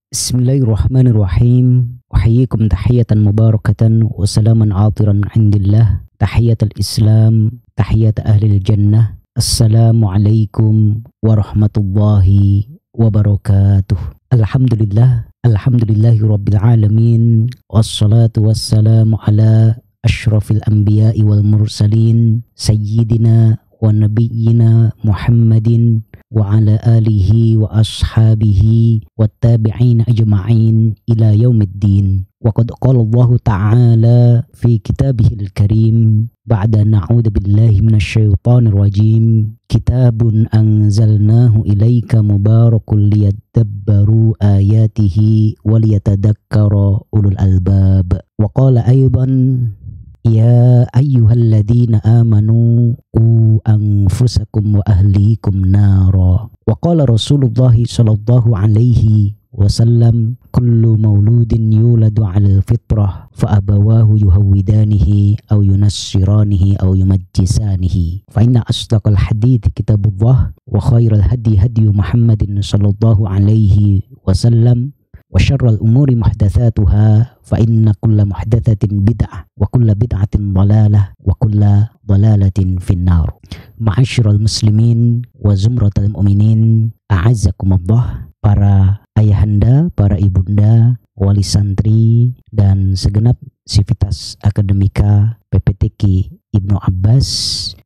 Bismillahirrahmanirrahim. Uhayyikum tahiyatan mubarakatan wa salaman atiran indillah. Tahiyatul Islam, tahiyat ahlil jannah. Assalamualaikum warahmatullahi wabarakatuh. Alhamdulillahi rabbil alamin. Wassalatu wassalamu ala ashrafil anbiya'i wal mursalin. Sayyidina wa nabiyyina Muhammadin wa ala alihi wa ashabihi wa tabi'in ajma'in ila yaumiddin. Wa qad qala Allah ta'ala fi kitabihil karim ba'da na'udzu billahi minasyaitonir rajim. Kitabun anzalnahu ilaika mubarakun liyadabbaru ayatihi wa liyatadakkara ulul albab. Wa qala aidan ya ayyuhalladzina amanu qu anfusakum wa ahlikum nara. Wa qala Rasulullah sallallahu alaihi wasallam kullu mauludin yuladu 'alal fitrah fa abawahu yuhawwidanihi aw yunassiranihi aw yumajjisanihi. Fa inna asdaqal hadits kitabullah wa khairal hadi Muhammadin sallallahu alaihi wasallam wa syarrul umuri muhdatsatuha fa inna kulla muhdatsatin bid'ah wa kulla bid'atin dhalalah wa kulla dhalalatin finnar. Ma'asyiral muslimin wa zumratal mu'minin, a'azzakumullah, para ayahanda, para ibunda, wali santri dan segenap sivitas akademika PPTQ Ibnu Abbas,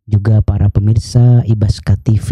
juga para pemirsa Ibaska TV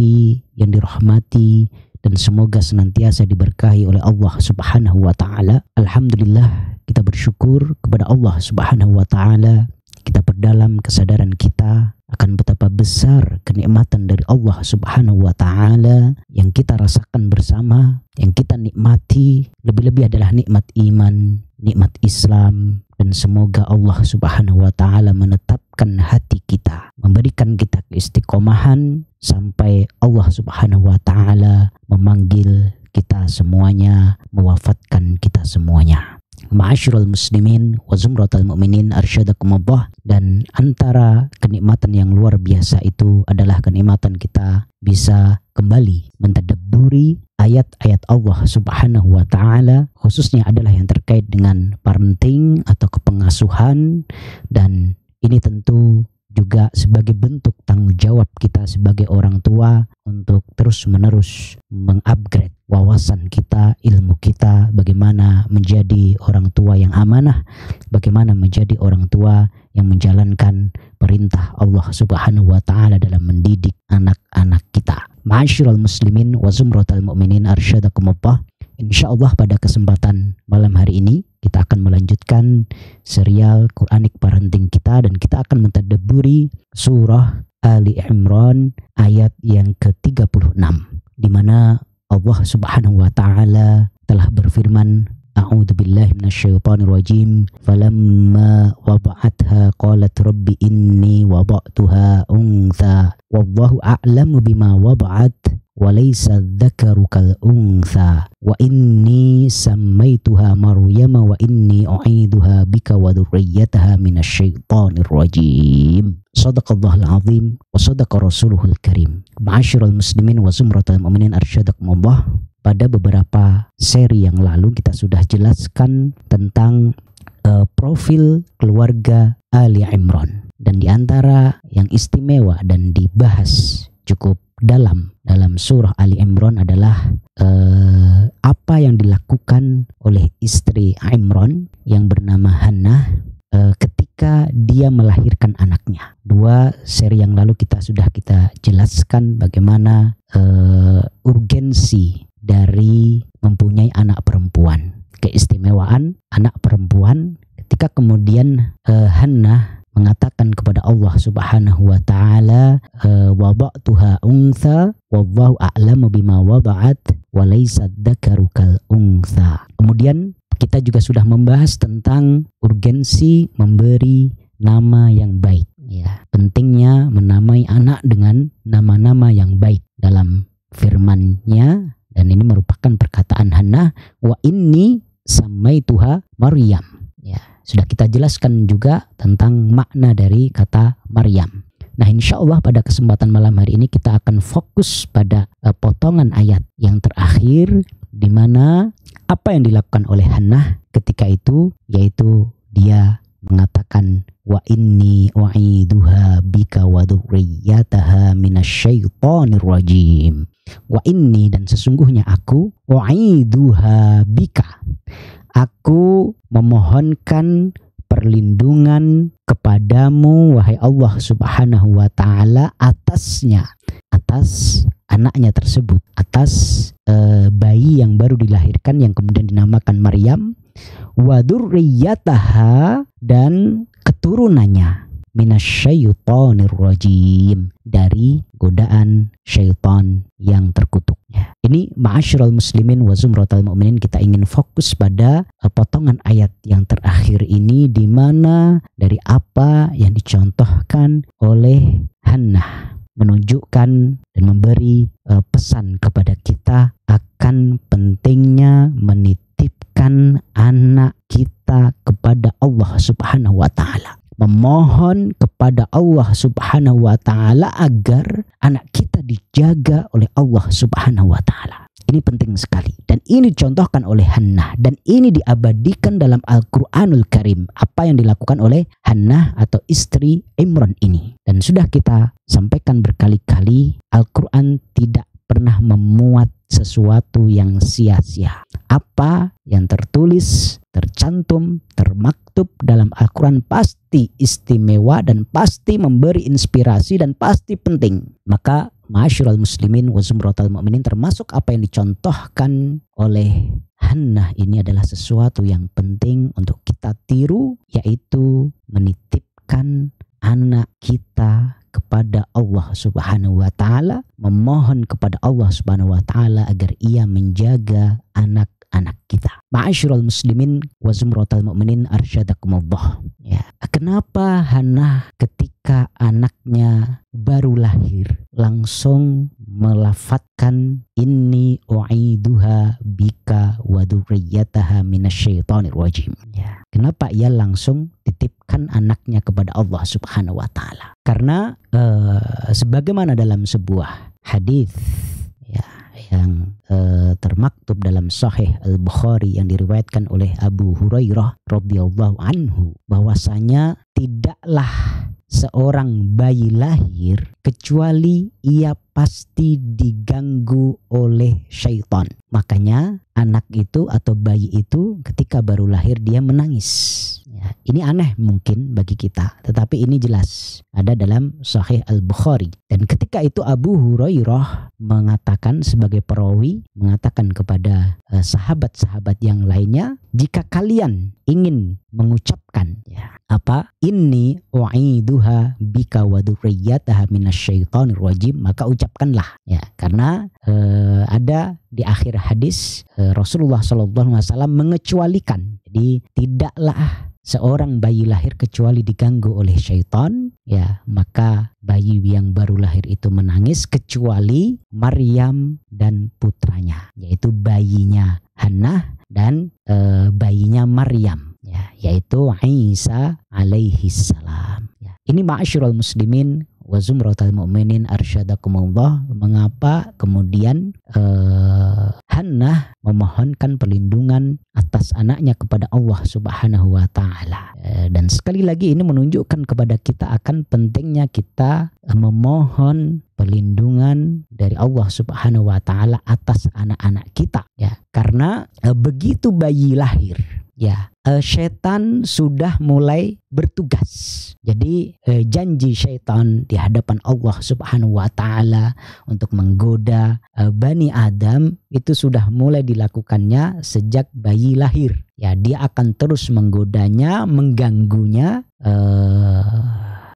yang dirahmati dan semoga senantiasa diberkahi oleh Allah Subhanahu wa taala. Alhamdulillah, kita bersyukur kepada Allah Subhanahu wa taala. Kita perdalam kesadaran kita akan betapa besar kenikmatan dari Allah Subhanahu wa taala yang kita rasakan bersama, yang kita nikmati. Lebih-lebih adalah nikmat iman, nikmat Islam, dan semoga Allah Subhanahu wa taala menetapkan hati kita, memberikan kita keistiqomahan sampai Allah Subhanahu wa taala memanggil kita semuanya, mewafatkan kita semuanya. Ma'asyiral muslimin wa zumratal mu'minin, arsyadakumullah. Dan antara kenikmatan yang luar biasa itu adalah kenikmatan kita bisa kembali mentadabburi ayat-ayat Allah Subhanahu wa taala, khususnya adalah yang terkait dengan parenting atau kepengasuhan. Dan ini tentu juga sebagai bentuk tanggung jawab kita sebagai orang tua untuk terus-menerus mengupgrade wawasan kita, ilmu kita, bagaimana menjadi orang tua yang amanah, bagaimana menjadi orang tua yang menjalankan perintah Allah Subhanahu wa taala dalam mendidik anak-anak kita. Ma'asyiral muslimin wa zumratal mu'minin, arsyadakumullah. Insyaallah pada kesempatan malam hari ini kita akan melanjutkan serial Quranic Parenting kita, dan kita akan mentadabburi surah Ali Imran ayat yang ke-36, di mana Allah Subhanahu wa taala telah berfirman, A'udzu billahi minasyaitonir rajim. Falamma wada'atha qalat rabbi inni wada'tuha untha wallahu a'lamu bima wada'at wa laysa dzakaru kal untha wa inni sammaituha Maryama wa inni u'iduha bika wa dzurriyyataha minasyaitonir rajim. Shadaqallahul azim wa shadaqa rasuluhul karim. Ma'asyiral muslimin wa zumratal mu'minin, arsyadakumullah. Pada beberapa seri yang lalu kita sudah jelaskan tentang profil keluarga Ali Imran, dan di antara yang istimewa dan dibahas cukup dalam surah Ali Imran adalah apa yang dilakukan oleh istri Imran yang bernama Hannah ketika dia melahirkan anaknya. Dua seri yang lalu kita jelaskan bagaimana urgensi dari mempunyai anak perempuan, keistimewaan anak perempuan, ketika kemudian Hannah mengatakan kepada Allah Subhanahu wa taala, wada'tuha untha wallahu a'lamu bima wada'at wa laysa dzakaru kal untha. Kemudian kita juga sudah membahas tentang urgensi memberi nama yang baik, ya, pentingnya menamai anak dengan nama-nama yang baik dalam firman-Nya. Dan ini merupakan perkataan Hannah, wa inni sammaituha Maryam. Ya, sudah kita jelaskan juga tentang makna dari kata Maryam. Nah, insya Allah pada kesempatan malam hari ini kita akan fokus pada potongan ayat yang terakhir di mana apa yang dilakukan oleh Hannah ketika itu, yaitu dia mengatakan wa inni u'iduha bika wa dzurriyyataha minasyaitonir rajim. Wa inni, dan sesungguhnya aku, u'iduha bika, aku memohonkan perlindungan kepadamu wahai Allah Subhanahu wa taala atasnya, atas anaknya tersebut, atas bayi yang baru dilahirkan yang kemudian dinamakan Maryam, wa dzurriyyataha, dan keturunannya, minasyaitonir rajim, dari godaan syaitan yang terkutuk. Ini ma'asyiral muslimin wa zumratal mu'minin, kita ingin fokus pada potongan ayat yang terakhir ini, di mana dari apa yang dicontohkan oleh Hannah menunjukkan dan memberi pesan kepada kita akan pentingnya menitipkan anak kita kepada Allah Subhanahu wa taala. Memohon kepada Allah Subhanahu wa taala agar anak kita dijaga oleh Allah Subhanahu wa taala. Ini penting sekali, dan ini dicontohkan oleh Hannah, dan ini diabadikan dalam Al-Qur'anul Karim, apa yang dilakukan oleh Hannah atau istri Imran ini. Dan sudah kita sampaikan berkali-kali, Al-Qur'an tidak pernah memuat sesuatu yang sia-sia. Apa yang tertulis, tercantum, termaktub dalam Al-Quran pasti istimewa dan pasti memberi inspirasi dan pasti penting. Maka ma'asyiral muslimin wa zumratal mu'minin, termasuk apa yang dicontohkan oleh Hannah ini adalah sesuatu yang penting untuk kita tiru, yaitu menitipkan anak kita kepada Allah Subhanahu wa taala, memohon kepada Allah Subhanahu wa taala agar ia menjaga anak-anak kita. Ma'asyiral muslimin wa zumratal mu'minin arsyadakumullah. Ya, kenapa Hannah ketika anaknya baru lahir langsung melafatkan inni u'iduha bika wa dzurriyyataha minasyaitonir rajim? Ya, kenapa ia langsung titipkan anaknya kepada Allah Subhanahu wa taala? Karena sebagaimana dalam sebuah hadis ya yang termaktub dalam Sahih Al-Bukhari yang diriwayatkan oleh Abu Hurairah radhiyallahu anhu, bahwasanya tidaklah seorang bayi lahir kecuali ia pasti diganggu oleh syaitan. Makanya anak itu atau bayi itu ketika baru lahir dia menangis. Ya, ini aneh mungkin bagi kita, tetapi ini jelas ada dalam Sahih Al-Bukhari. Dan ketika itu Abu Hurairah mengatakan sebagai perawi, mengatakan kepada sahabat-sahabat yang lainnya, jika kalian ingin mengucapkan ya, apa inni u'iduha bika wa dzurriyyataha minasyaitonir rajim, maka ucapkanlah ya, karena ada di akhir hadis Rasulullah SAW mengecualikan, jadi tidaklah seorang bayi lahir kecuali diganggu oleh syaitan, ya, maka bayi yang baru lahir itu menangis kecuali Maryam dan putranya, yaitu bayinya Hannah dan bayinya Maryam, ya, yaitu Isa alaihi salam. Ya. Ini ma'asyiral muslimin wa zumratal mu'minin arsyadakumullah, mengapa kemudian Hannah memohonkan perlindungan atas anaknya kepada Allah Subhanahu wa taala. Dan sekali lagi ini menunjukkan kepada kita akan pentingnya kita memohon perlindungan dari Allah Subhanahu wa taala atas anak-anak kita ya. Karena begitu bayi lahir ya, syaitan sudah mulai bertugas. Jadi janji syaitan di hadapan Allah Subhanahu wa taala untuk menggoda Bani Adam itu sudah mulai dilakukannya sejak bayi lahir. Ya, dia akan terus menggodanya, mengganggunya,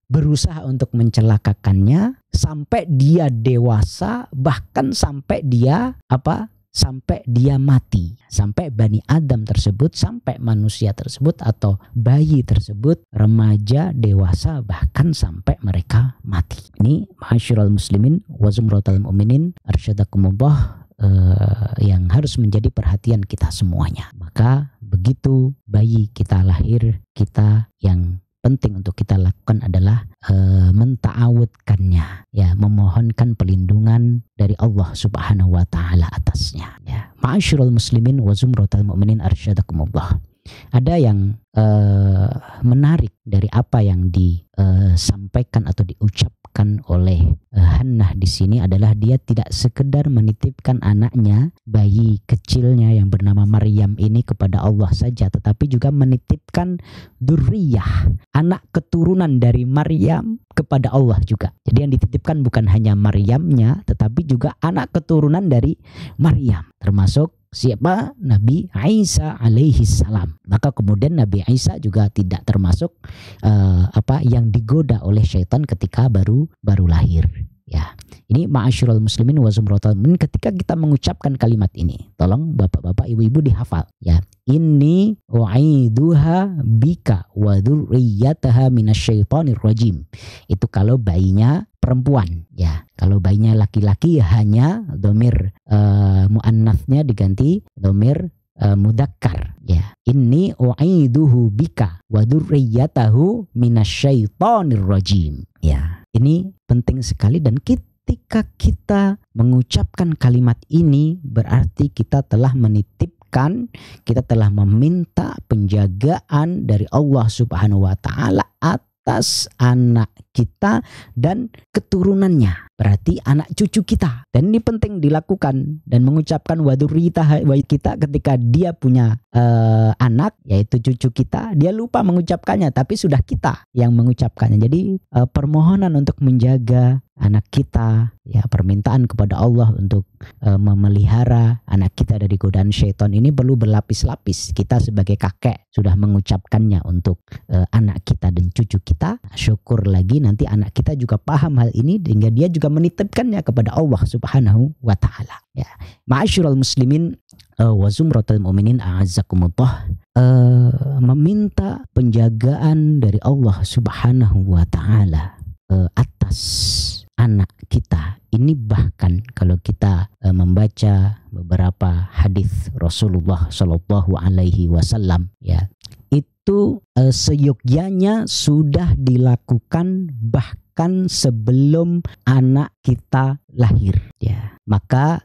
berusaha untuk mencelakakannya sampai dia dewasa, bahkan sampai dia sampai dia mati, sampai Bani Adam tersebut, sampai manusia tersebut atau bayi tersebut remaja, dewasa, bahkan sampai mereka mati. Ini ma'asyiral muslimin wa zumratal mu'minin arsyadakumullah, yang harus menjadi perhatian kita semuanya. Maka begitu bayi kita lahir, kita yang penting untuk kita lakukan adalah menta'awudkannya, ya, memohonkan perlindungan dari Allah Subhanahu wa taala atasnya, ya. Ma'asyiral muslimin wa zumratal mu'minin arsyadakumullah. Ada yang menarik dari apa yang disampaikan atau diucapkan oleh Hannah di sini adalah dia tidak sekedar menitipkan anaknya, bayi kecilnya yang bernama Maryam ini kepada Allah saja, tetapi juga menitipkan dzurriyyah, anak keturunan dari Maryam kepada Allah juga. Jadi yang dititipkan bukan hanya Maryamnya, tetapi juga anak keturunan dari Maryam, termasuk siapa? Nabi Isa alaihi salam. Maka kemudian Nabi Isa juga tidak termasuk yang digoda oleh syaitan ketika baru lahir, ya. Ini ma'asyiral muslimin wa zumratal mu'minin, ketika kita mengucapkan kalimat ini, tolong bapak-bapak, ibu-ibu dihafal, ya. Inni u'iduha bika wa dzurriyyataha minasyaitonir rajim. Itu kalau bayinya perempuan, ya. Kalau bayinya laki-laki hanya dhamir muannasnya diganti dhamir mudzakkar, ya. Inni u'iduhu bika wa dzurriyyatahu minasyaitonir rajim, ya. Ini penting sekali, dan ketika kita mengucapkan kalimat ini berarti kita telah menitipkan, kita telah meminta penjagaan dari Allah Subhanahu wa taala atas anak kita dan keturunannya, berarti anak cucu kita. Dan ini penting dilakukan dan mengucapkan wadurita kita ketika dia punya anak, yaitu cucu kita, dia lupa mengucapkannya, tapi sudah kita yang mengucapkannya. Jadi permohonan untuk menjaga anak kita, ya, permintaan kepada Allah untuk memelihara anak kita dari godaan syaitan ini perlu berlapis-lapis. Kita sebagai kakek sudah mengucapkannya untuk anak kita dan cucu kita, syukur lagi nanti anak kita juga paham hal ini sehingga dia juga menitipkannya kepada Allah Subhanahu wa taala, ya. Ma'asyiral muslimin wa zumratal mu'minin a'azzakumullah, meminta penjagaan dari Allah Subhanahu wa taala atas anak kita ini, bahkan kalau kita membaca beberapa hadis Rasulullah Shallallahu Alaihi Wasallam, ya, itu seyogyanya sudah dilakukan bahkan sebelum anak kita lahir, ya. Maka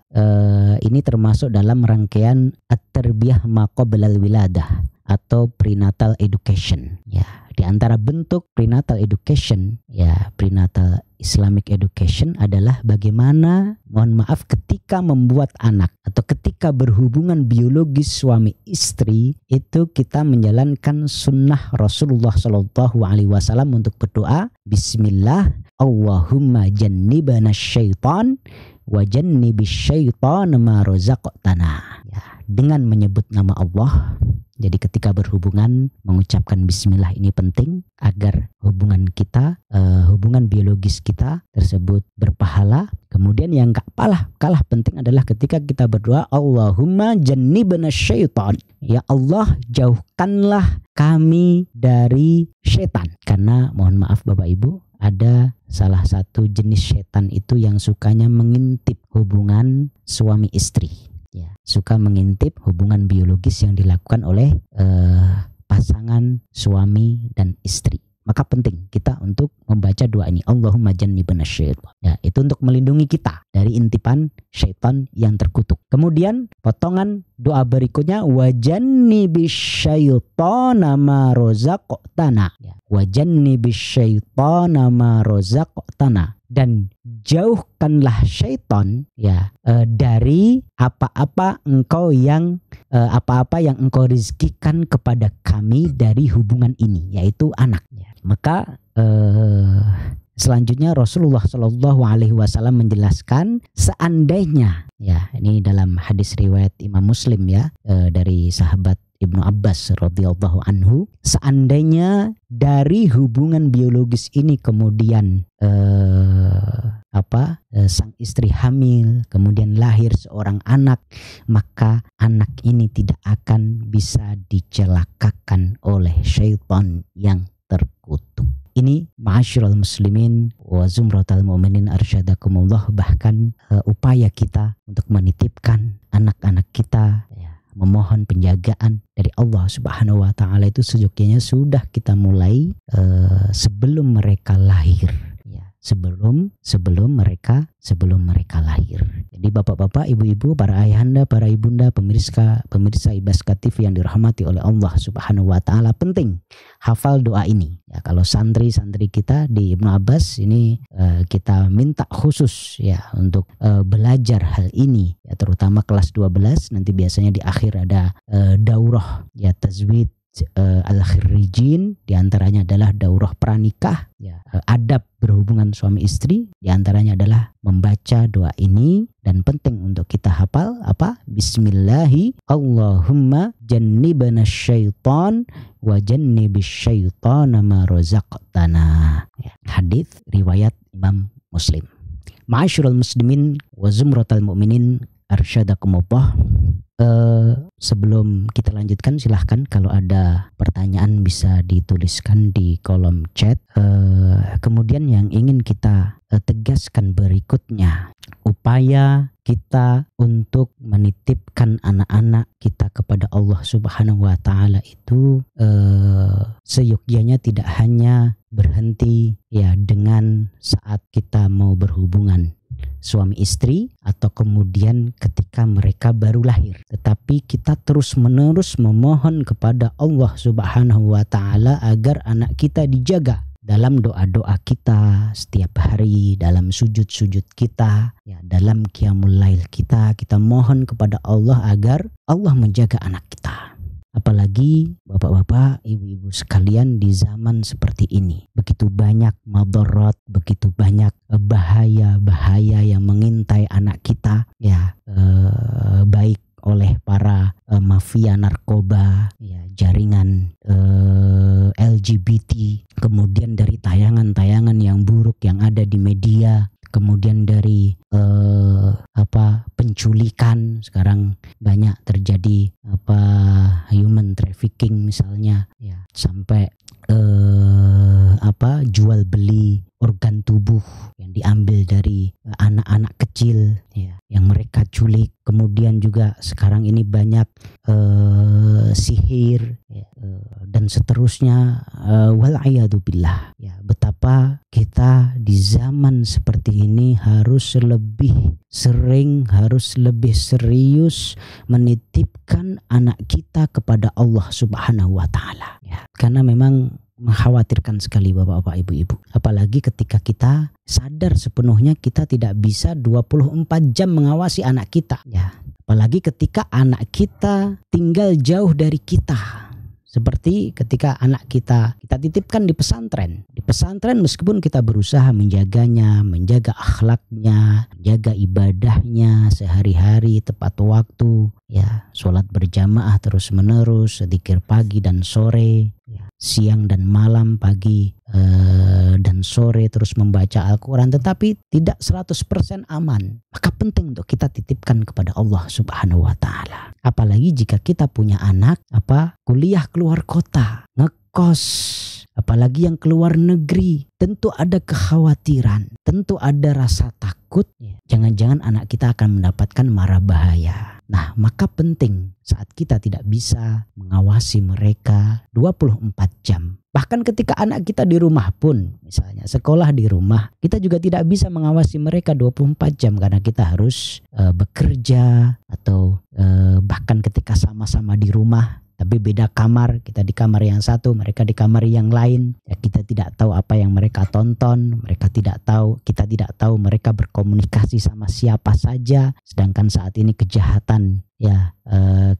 ini termasuk dalam rangkaian at-tarbiyah ma qablal wiladah atau prenatal education, ya. Di antara bentuk prenatal education, ya, prenatal Islamic education adalah bagaimana, mohon maaf, ketika membuat anak atau ketika berhubungan biologis suami istri itu kita menjalankan sunnah Rasulullah Shallallahu Alaihi Wasallam untuk berdoa, Bismillah, Allahumma jannibana syaitan wa jannibis syaitan ma razaqtana, ya, dengan menyebut nama Allah. Jadi ketika berhubungan mengucapkan bismillah ini penting agar hubungan kita, hubungan biologis kita tersebut berpahala. Kemudian yang kalah penting adalah ketika kita berdoa, Allahumma jannibna syaitan, ya Allah jauhkanlah kami dari syaitan. Karena mohon maaf Bapak Ibu, ada salah satu jenis syaitan itu yang sukanya mengintip hubungan suami istri, ya, suka mengintip hubungan biologis yang dilakukan oleh pasangan suami dan istri. Maka penting kita untuk membaca doa ini, Allahumma jannibna syaitan, ya, itu untuk melindungi kita dari intipan syaitan yang terkutuk. Kemudian potongan doa berikutnya, wa jannibis syaitana ma razaqtana, ya, wa jannibis syaitana ma razaqtana, dan jauhkanlah syaitan, ya, dari apa-apa yang engkau rizkikan kepada kami dari hubungan ini, yaitu anak, ya. Maka selanjutnya Rasulullah Shallallahu Alaihi Wasallam menjelaskan, seandainya, ya, ini dalam hadis riwayat Imam Muslim, ya, dari sahabat Ibnu Abbas radhiyallahu anhu, seandainya dari hubungan biologis ini kemudian sang istri hamil, kemudian lahir seorang anak, maka anak ini tidak akan bisa dicelakakan oleh syaitan yang terkutuk. Ini ma'asyiral muslimin wa zumratal mu'minin arsyadakumullah, bahkan upaya kita untuk menitipkan anak-anak kita, ya, memohon penjagaan dari Allah Subhanahu wa taala itu seyogyanya sudah kita mulai sebelum mereka lahir. Sebelum mereka lahir. Jadi bapak-bapak, ibu-ibu, para ayahanda, para ibunda, pemirsa Ibaska TV yang dirahmati oleh Allah Subhanahu wa taala, penting hafal doa ini. Ya, kalau santri-santri kita di Ibnu Abbas ini kita minta khusus ya untuk belajar hal ini ya, terutama kelas 12 nanti biasanya di akhir ada daurah ya tazwid al-khirrijin, diantaranya adalah daurah pranikah ya, adab berhubungan suami istri, diantaranya adalah membaca doa ini. Dan penting untuk kita hafal apa? Bismillahi Allahumma jannibna syaitan wa jannibis syaitana ma razaqtana ya. Hadis riwayat Imam Muslim. Ma'asyiral muslimin wa zumratal mu'minin arsyadakumullah. Sebelum kita lanjutkan, silahkan kalau ada pertanyaan bisa dituliskan di kolom chat. Kemudian yang ingin kita tegaskan berikutnya, upaya kita untuk menitipkan anak-anak kita kepada Allah Subhanahu wa taala itu seyogyanya tidak hanya berhenti ya dengan saat kita mau berhubungan suami istri atau kemudian ketika mereka baru lahir, tetapi kita terus-menerus memohon kepada Allah Subhanahu wa taala agar anak kita dijaga dalam doa-doa kita setiap hari, dalam sujud-sujud kita ya, dalam qiyamul lail kita mohon kepada Allah agar Allah menjaga anak kita. Apalagi bapak-bapak, ibu-ibu sekalian, di zaman seperti ini begitu banyak madarat, begitu banyak bahaya-bahaya yang mengintai anak kita ya, baik oleh para mafia narkoba ya, jaringan LGBT, kemudian dari tayangan-tayangan yang buruk yang ada di media, kemudian dari penculikan, sekarang banyak terjadi human trafficking misalnya ya, sampai jual beli organ tubuh yang diambil dari anak-anak kecil ya, yang mereka culik. Kemudian juga sekarang ini banyak sihir ya, dan seterusnya, wal'iyadzubillah ya. Betapa kita di zaman seperti ini harus lebih sering, harus lebih serius menitipkan anak kita kepada Allah Subhanahu wa taala ya. Karena memang mengkhawatirkan sekali bapak-bapak, ibu-ibu. Apalagi ketika kita sadar sepenuhnya kita tidak bisa 24 jam mengawasi anak kita ya. Apalagi ketika anak kita tinggal jauh dari kita. Seperti ketika anak kita titipkan di pesantren. Di pesantren meskipun kita berusaha menjaganya, menjaga akhlaknya, menjaga ibadahnya sehari-hari tepat waktu ya, sholat berjamaah terus menerus, zikir pagi dan sore ya, siang dan malam, pagi dan sore terus membaca Al-Quran, tetapi tidak 100% aman. Maka penting untuk kita titipkan kepada Allah Subhanahu wa taala. Apalagi jika kita punya anak kuliah keluar kota, ngekos, apalagi yang keluar negeri, tentu ada kekhawatiran, tentu ada rasa takut ya, jangan-jangan anak kita akan mendapatkan mara bahaya. Nah, maka penting saat kita tidak bisa mengawasi mereka 24 jam. Bahkan ketika anak kita di rumah pun, misalnya sekolah di rumah, kita juga tidak bisa mengawasi mereka 24 jam karena kita harus bekerja atau bahkan ketika sama-sama di rumah tapi beda kamar, kita di kamar yang satu, mereka di kamar yang lain ya, kita tidak tahu apa yang mereka tonton, kita tidak tahu mereka berkomunikasi sama siapa saja. Sedangkan saat ini kejahatan ya,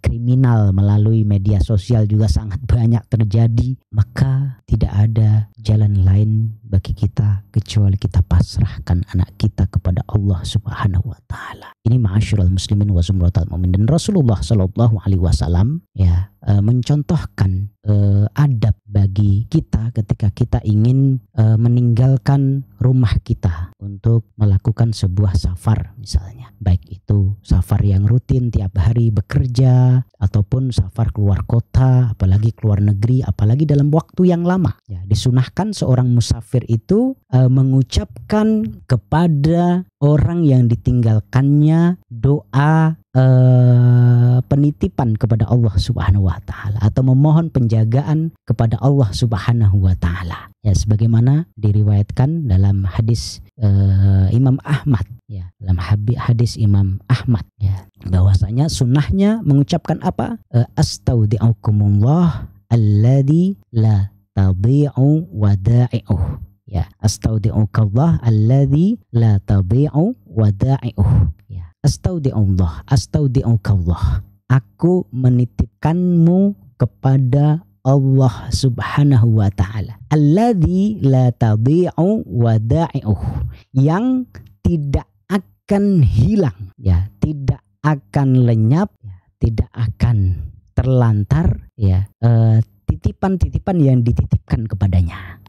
kriminal melalui media sosial juga sangat banyak terjadi. Maka tidak ada jalan lain bagi kita kecuali kita pasrahkan anak kita kepada Allah Subhanahu wa taala. Ini ma'asyiral muslimin wa zumratal mu'minin. Dan Rasulullah sallallahu alaihi wasallam ya mencontohkan adab bagi kita ketika kita ingin meninggalkan rumah kita untuk melakukan sebuah safar misalnya. Baik itu safar yang rutin tiap hari bekerja ataupun safar keluar kota, apalagi keluar negeri, apalagi dalam waktu yang lama. Ya, disunahkan seorang musafir itu mengucapkan kepada orang yang ditinggalkannya doa penitipan kepada Allah Subhanahu wa taala atau memohon penjagaan kepada Allah Subhanahu wa taala. Ya, sebagaimana diriwayatkan dalam hadis Imam Ahmad, ya, dalam hadis Imam Ahmad, ya, bahwasanya sunnahnya mengucapkan apa? Astaudi'ukumullah alladzi la tadhi'u wada'i'uh. Ya, astaudi'ukallah alladzi la tadhi'u wada'i'uh. Ya, astaudi'ukallah. Aku menitipkanmu kepada Allah Subhanahu wa taala. Alladzi la tadhi'u wada'i'uh. Yang tidak akan hilang, ya, tidak akan lenyap, ya, tidak akan terlantar, ya, titipan-titipan yang dititipkan kepadanya.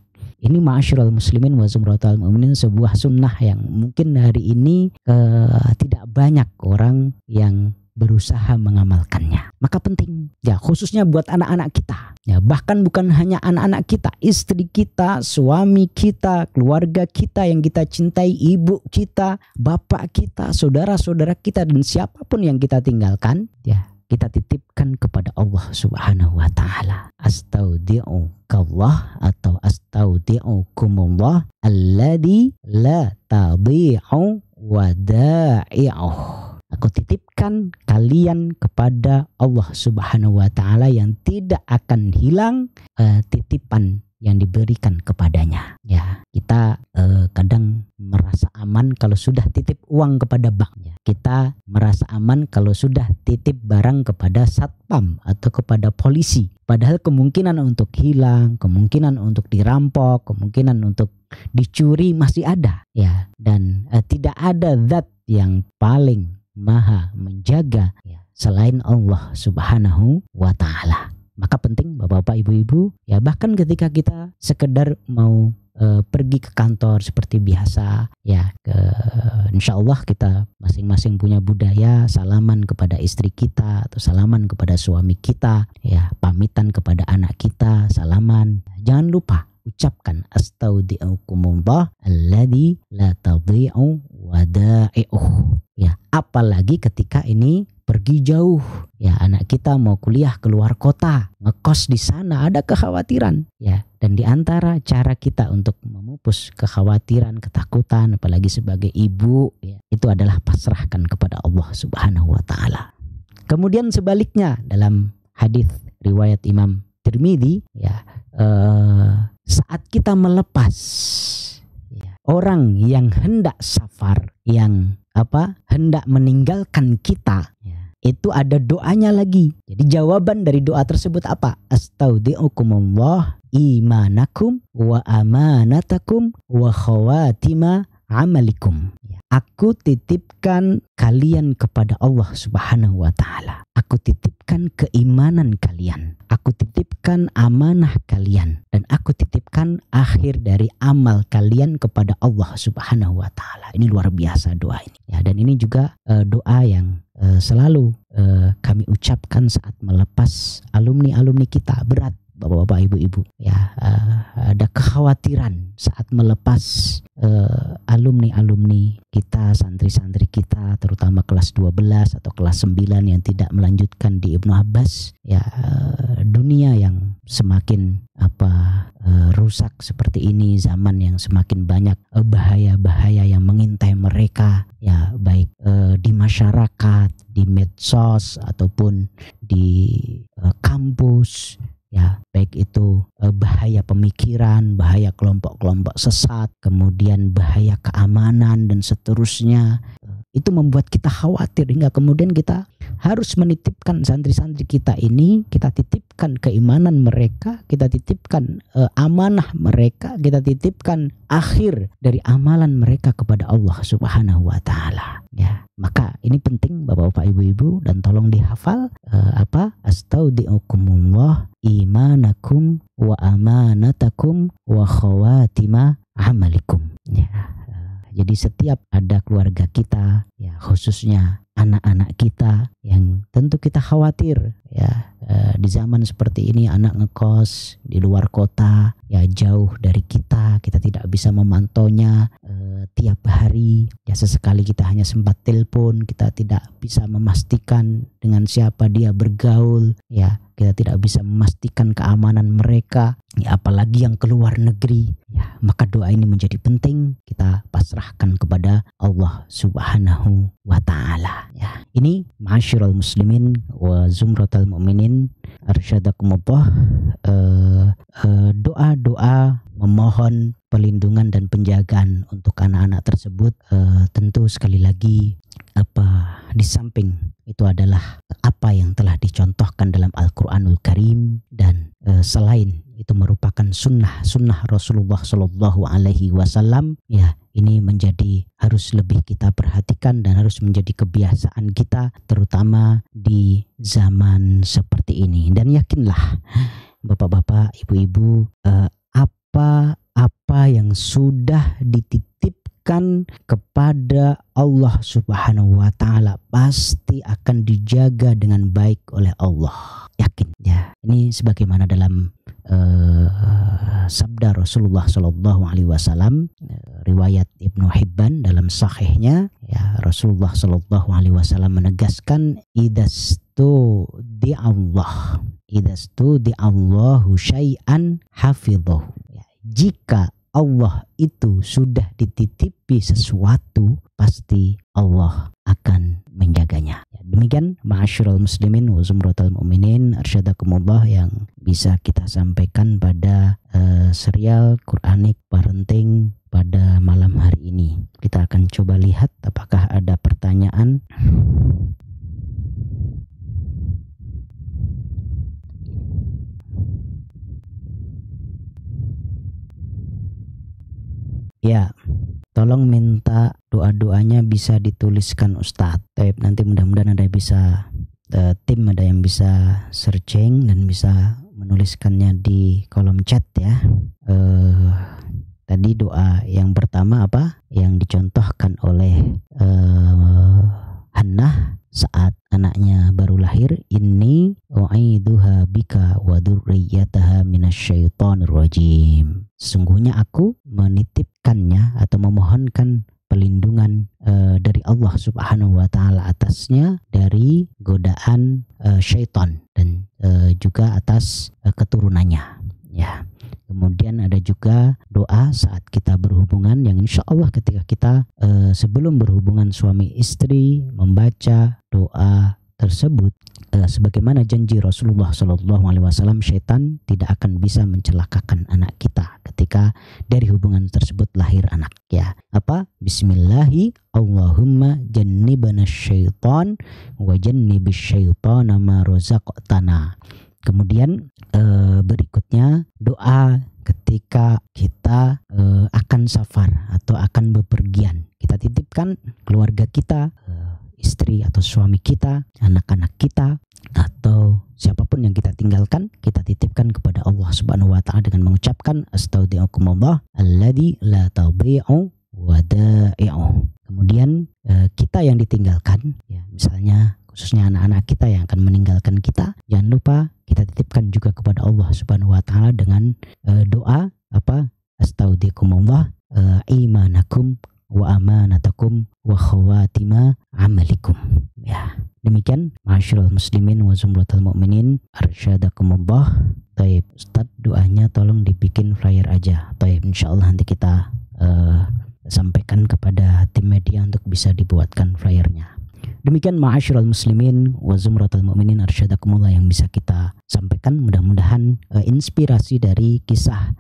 Ini ma'asyiral muslimin wa zumratal mu'minin, sebuah sunnah yang mungkin hari ini tidak banyak orang yang berusaha mengamalkannya. Maka penting, ya, khususnya buat anak-anak kita, ya, bahkan bukan hanya anak-anak kita, istri kita, suami kita, keluarga kita yang kita cintai, ibu kita, bapak kita, saudara-saudara kita, dan siapapun yang kita tinggalkan, ya, kita titipkan kepada Allah Subhanahu wa taala. Astaudi'ukallah atau astaudi'ukumullah alladzi la tadhi'u wada'i'uh. Aku titipkan kalian kepada Allah Subhanahu wa taala yang tidak akan hilang titipan yang diberikan kepadanya. Ya, kita kadang merasa aman kalau sudah titip uang kepada bank. Ya. Kita merasa aman kalau sudah titip barang kepada satpam atau kepada polisi. Padahal kemungkinan untuk hilang, kemungkinan untuk dirampok, kemungkinan untuk dicuri masih ada. Ya, dan tidak ada zat yang paling maha menjaga, ya, selain Allah Subhanahu wa taala. Maka penting Bapak-bapak, Ibu-ibu, ya, bahkan ketika kita sekedar mau pergi ke kantor seperti biasa, ya, insya Allah kita masing-masing punya budaya salaman kepada istri kita atau salaman kepada suami kita, ya, pamitan kepada anak kita, salaman. Jangan lupa ucapkan astaudi'ukumullah alladzi la tadhi'u wada'i'uh. Ya, apalagi ketika ini pergi jauh, ya, anak kita mau kuliah keluar kota, ngekos di sana, ada kekhawatiran, ya, dan di antara cara kita untuk memupus kekhawatiran, ketakutan, apalagi sebagai ibu, ya, itu adalah pasrahkan kepada Allah Subhanahu wa taala. Kemudian sebaliknya dalam hadis riwayat Imam Tirmidzi, ya, saat kita melepas, ya, orang yang hendak safar, yang hendak meninggalkan kita, ya, itu ada doanya lagi. Jadi jawaban dari doa tersebut apa? Astaudi'ukumullah imanakum wa amanatakum wa khawatima amalikum. Ya, aku titipkan kalian kepada Allah Subhanahu wa taala. Aku titipkan keimanan kalian. Aku titipkan amanah kalian. Dan aku titipkan akhir dari amal kalian kepada Allah Subhanahu wa taala. Ini luar biasa doa ini. Ya, dan ini juga doa yang selalu kami ucapkan saat melepas alumni-alumni kita. Berat Bapak-bapak, Ibu-ibu, ya, ada kekhawatiran saat melepas alumni-alumni kita, santri-santri kita, terutama kelas 12 atau kelas 9 yang tidak melanjutkan di Ibnu Abbas, ya, dunia yang semakin rusak seperti ini, zaman yang semakin banyak bahaya-bahaya yang mengintai mereka, ya, baik di masyarakat, di medsos ataupun di kampus, ya, baik itu bahaya pemikiran, bahaya kelompok-kelompok sesat, kemudian bahaya keamanan dan seterusnya. Itu membuat kita khawatir hingga kemudian kita harus menitipkan santri-santri kita ini, kita titipkan keimanan mereka, kita titipkan amanah mereka, kita titipkan akhir dari amalan mereka kepada Allah Subhanahu wa taala. Ya, maka ini penting Bapak-bapak, Ibu-ibu, dan tolong dihafal astaudi'ukumullah imanakum wa amanatakum wa khawatima amalikum. Ya, jadi setiap ada keluarga kita, ya, khususnya anak-anak kita yang tentu kita khawatir, ya, di zaman seperti ini anak ngekos di luar kota, ya, jauh dari kita tidak bisa memantaunya, tiap hari, ya sesekali kita hanya sempat telepon, kita tidak bisa memastikan dengan siapa dia bergaul, ya kita tidak bisa memastikan keamanan mereka, ya apalagi yang keluar negeri, ya maka doa ini menjadi penting kita pasrahkan kepada Allah Subhanahu wa Ta'ala. Ya, ini ma'asyiral muslimin wa zumratal mu'minin arsyadakumullah, doa-doa memohon pelindungan dan penjagaan untuk anak-anak tersebut, tentu sekali lagi di samping itu adalah apa yang telah dicontohkan dalam Al-Quranul Karim, dan selain itu merupakan sunnah Rasulullah Shallallahu Alaihi Wasallam. Ya, ini harus lebih kita perhatikan dan harus menjadi kebiasaan kita, terutama di zaman seperti ini. Dan yakinlah bapak-bapak, ibu-ibu, apa yang sudah dititipkan kepada Allah Subhanahu wa Ta'ala pasti akan dijaga dengan baik oleh Allah. Yakin ya. Ini sebagaimana dalam sabda Rasulullah Shallallahu Alaihi Wasallam, riwayat Ibnu Hibban dalam sahihnya, ya Rasulullah Shallallahu Alaihi Wasallam menegaskan, idastu di'allahu syai'an hafidhahu. Jika Allah itu sudah dititipi sesuatu, pasti Allah akan menjaganya. Ya, demikian ma'asyiral muslimin wa zumratal mu'minin arsyadakumullah yang bisa kita sampaikan pada serial Quranic Parenting pada malam hari ini. Kita akan coba lihat apakah ada pertanyaan. Ya, tolong minta doa-doanya bisa dituliskan Ustadz. Nanti mudah-mudahan ada yang bisa tim ada yang bisa searching dan bisa menuliskannya di kolom chat ya. Tadi doa yang pertama apa yang dicontohkan oleh Hannah saat anaknya baru lahir, inni u'iduha bika wa dzurriyyataha minasyaitonir rajim. Sesungguhnya aku menitipkannya atau memohonkan perlindungan dari Allah Subhanahu wa Ta'ala atasnya dari godaan syaitan dan juga atas keturunannya. Ya. Kemudian ada juga doa saat kita berhubungan yang insya Allah ketika kita sebelum berhubungan suami istri membaca doa tersebut, sebagaimana janji Rasulullah Shallallahu Alaihi Wasallam, syaitan tidak akan bisa mencelakakan anak kita ketika dari hubungan tersebut lahir anak. Ya, apa? Bismillahi Allahumma jannibana syaitan wa jannibis syaitana ma razaqtana. Kemudian berikutnya doa ketika kita akan safar atau akan bepergian. Kita titipkan keluarga kita, istri atau suami kita, anak-anak kita, atau siapapun yang kita tinggalkan, kita titipkan kepada Allah Subhanahu wa Ta'ala dengan mengucapkan astaudiukumullah alladzi la tadhi'u wada'i'u. Kemudian kita yang ditinggalkan, ya misalnya khususnya anak-anak kita yang akan meninggalkan kita, jangan lupa kita titipkan juga kepada Allah Subhanahu wa Ta'ala dengan doa apa? Astaudiukumullah imanakum wa amanatakum wa khawatima amalikum. Ya, demikian ma'asyiral muslimin wa zumratal mu'minin arsyadakumullah. Taib, Ustaz doanya tolong dibikin flyer aja. Taib, insyaallah nanti kita sampaikan kepada tim media untuk bisa dibuatkan flyernya. Demikian ma'asyiral muslimin wa zumratal mu'minin arsyadakumullah yang bisa kita sampaikan. Mudah-mudahan inspirasi dari kisah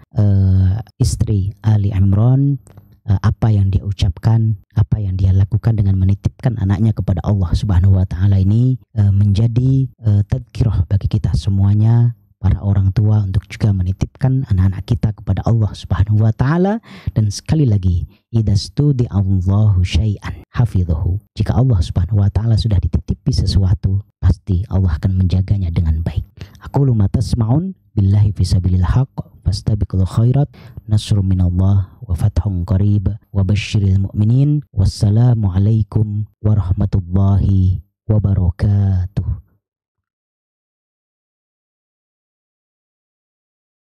istri Ali Imran, apa yang dia ucapkan, apa yang dia lakukan dengan menitipkan anaknya kepada Allah Subhanahu wa Ta'ala ini menjadi tadhkirah bagi kita semuanya, para orang tua, untuk juga menitipkan anak-anak kita kepada Allah Subhanahu wa Ta'ala. Dan sekali lagi, idastu di'allahu syai'an hafidhahu. Jika Allah Subhanahu wa Ta'ala sudah dititipi sesuatu, pasti Allah akan menjaganya dengan baik. Aqulu ma tasma'un billahi fisabilil haqq fastabiqul khairat nasrun minallah wa fathun qarib wa basyiril mu'minin. Wassalamu alaikum warahmatullahi wabarakatuh.